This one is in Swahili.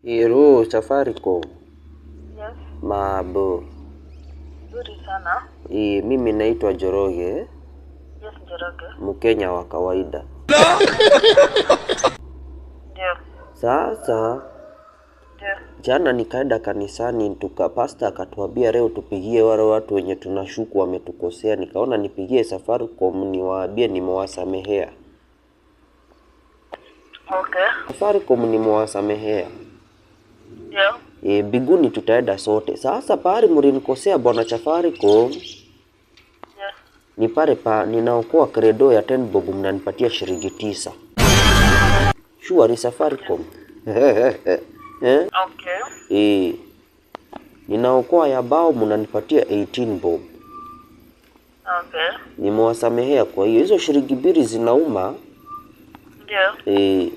Hello, Safaricom. Yes. Mambo. Nzuri sana. Mimi naitwa Njoroge. Yes, Njoroge. Mkenya wa kawaida. Ndio. Sasa Ndio. jana nikaenda kanisani, pastor akatuambia leo tupigie wale watu wenye tunashuku wametukosea. Nikaona nipigie Safaricom niwaambie nimewasamehea. Okay. Safaricom nimewasamehea. Ndio. Biguni tutaenda sote. Sasa pale mlinikosea bwana Safaricom. Yes. Ni pale ninaokoa credo ya 10 bob mnanipatia shilingi 9. Sure Safaricom. Okay. Ninaokoa ya bao mnanipatia 18 bob. Okay. Nimewasamehea kwa hiyo. Hizo shilingi mbili zinauma. Ndio.